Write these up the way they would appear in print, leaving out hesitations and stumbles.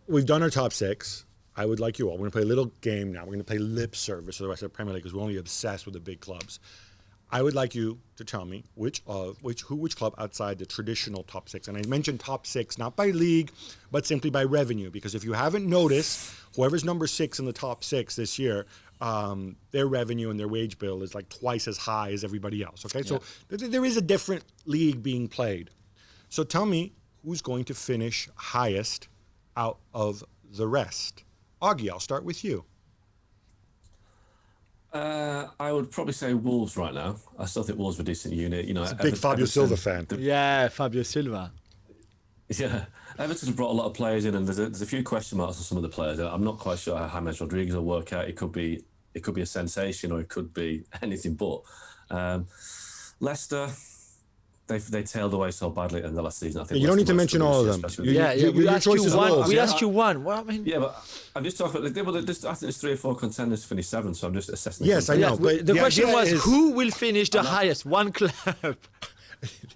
we've done our top six. I would like you all. We're going to play a little game now. We're going to play lip service for the rest of the Premier League because we're only obsessed with the big clubs. I would like you to tell me which club outside the traditional top six. And I mentioned top six, not by league, but simply by revenue. Because if you haven't noticed, whoever's number 6 in the top 6 this year, their revenue and their wage bill is like twice as high as everybody else. Okay, so there is a different league being played. So tell me who's going to finish highest out of the rest. Augie, I'll start with you. I would probably say Wolves right now. I still think Wolves are a decent unit. You know, a big Fabio Silva fan. Yeah, Fabio Silva. Yeah, Everton have brought a lot of players in, and there's a few question marks on some of the players. I'm not quite sure how James Rodriguez will work out. It could be a sensation, or it could be anything but. Leicester. They tailed away so badly in the last season. I think you don't need to mention all of them. We asked you one. We asked you one. Well, I mean, yeah, but I'm just talking about. I think there's 3 or 4 contenders to finish 7th, so I'm just assessing. Yes, I know. But the question was, who will finish the highest? One club.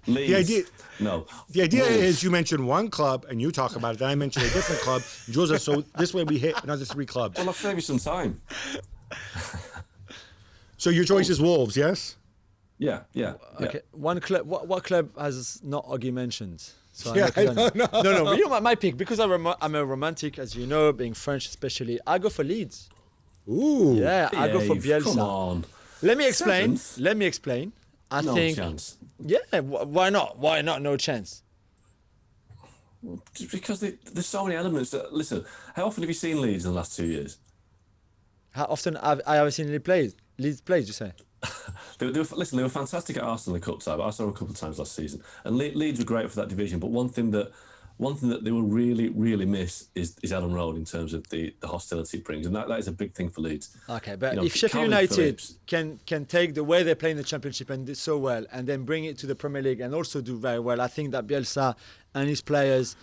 Leeds. The idea is you mention one club and you talk about it. Then I mention a different club, Joseph. So this way we hit another 3 clubs. Well, I'll save you some time. So your choice is Wolves, yes? Yeah. Okay. One club. What club has not Augie mentioned? So No. No. You know my pick, because I'm a romantic, as you know, being French especially. I go for Leeds. Ooh. Yeah, I go for Bielsa. Come on. Let me explain. I think. No chance. Yeah. Why not? Why not? No chance. Just because there's so many elements that. Listen, how often have you seen Leeds in the last 2 years? How often I have seen Leeds play? You say? They were fantastic at Arsenal in the cup tie, but I saw them a couple of times last season. And Leeds were great for that division. But one thing that they will really, really miss is Ellen Road in terms of the hostility it brings, and that is a big thing for Leeds. Okay, but if Sheffield United can take the way they play in the Championship and do so well, and then bring it to the Premier League and also do very well, I think that Bielsa and his players,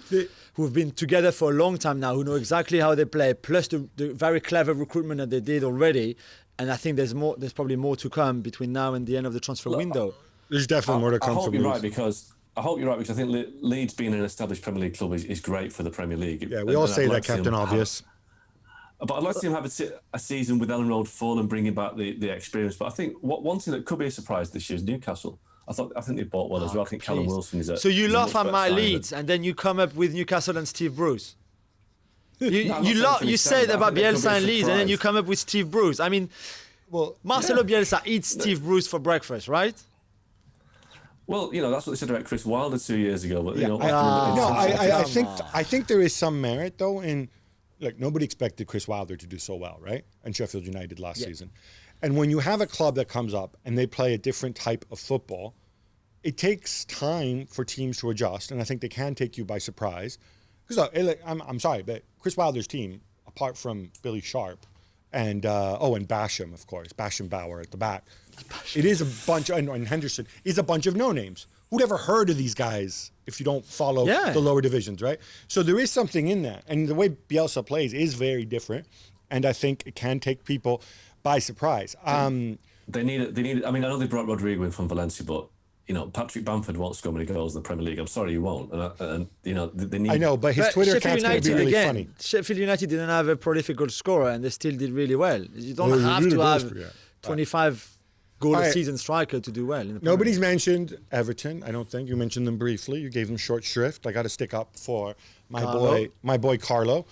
who've been together for a long time now, who know exactly how they play, plus the very clever recruitment that they did already. And I think there's probably more to come between now and the end of the transfer window. There's definitely more to come. I hope you're right because I think Leeds being an established Premier League club is great for the Premier League. Yeah, we all say that, Captain Obvious. But I'd like to see him have a season with Ellen Road full and bringing back the experience. But I think one thing that could be a surprise this year is Newcastle. I think they bought well as well. I think Callum Wilson is a. So you laugh at my Leeds, and then you come up with Newcastle and Steve Bruce. You said about Bielsa and Leeds, and then you come up with Steve Bruce. I mean, Marcelo Bielsa eats Steve Bruce for breakfast, right? Well, that's what they said about Chris Wilder 2 years ago. But I think there is some merit though in, like, nobody expected Chris Wilder to do so well, right? And Sheffield United last season, and when you have a club that comes up and they play a different type of football, it takes time for teams to adjust, and I think they can take you by surprise. Because I'm sorry, but Chris Wilder's team, apart from Billy Sharp and Basham, of course, Basham Bauer at the back, it is a bunch, and Henderson is a bunch of no names. Who'd ever heard of these guys if you don't follow the lower divisions, right? So there is something in that, and the way Bielsa plays is very different, and I think it can take people by surprise. They need it. I mean, I know they brought Rodrigo in from Valencia, but. Patrick Bamford won't score many goals in the Premier League. I'm sorry, he won't. And they need. I know, but his Twitter account's going to be really funny. Sheffield United didn't have a prolific goal scorer, and they still did really well. You don't have to have 25 goal a season striker to do well. Nobody's mentioned Everton. I don't think you mentioned them briefly. You gave them short shrift. I got to stick up for my boy Carlo.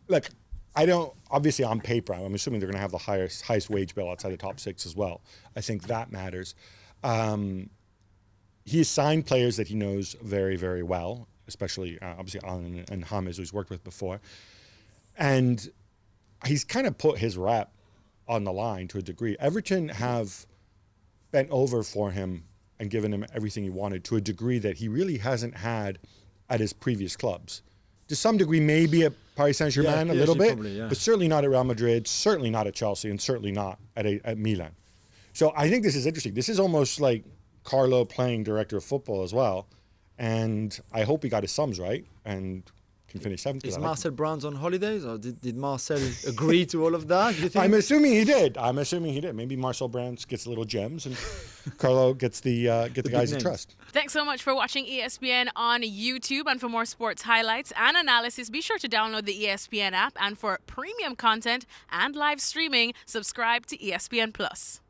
Look, I don't. Obviously, on paper, I'm assuming they're going to have the highest wage bill outside the top 6 as well. I think that matters. He has signed players that he knows very, very well, especially obviously Alan and James, who he's worked with before. And he's kind of put his rep on the line to a degree. Everton have bent over for him and given him everything he wanted to a degree that he really hasn't had at his previous clubs. To some degree, maybe at Paris Saint-Germain a little bit, but certainly not at Real Madrid, certainly not at Chelsea, and certainly not at Milan. So I think this is interesting. This is almost like Carlo playing director of football as well, and I hope he got his sums right, and can finish 7th. Is Marcel Brands on holidays, or did Marcel agree to all of that? Do you think? I'm assuming he did. Maybe Marcel Brands gets little gems and Carlo gets the guys he trusts. Thanks so much for watching ESPN on YouTube. And for more sports highlights and analysis, be sure to download the ESPN app. And for premium content and live streaming, subscribe to ESPN Plus.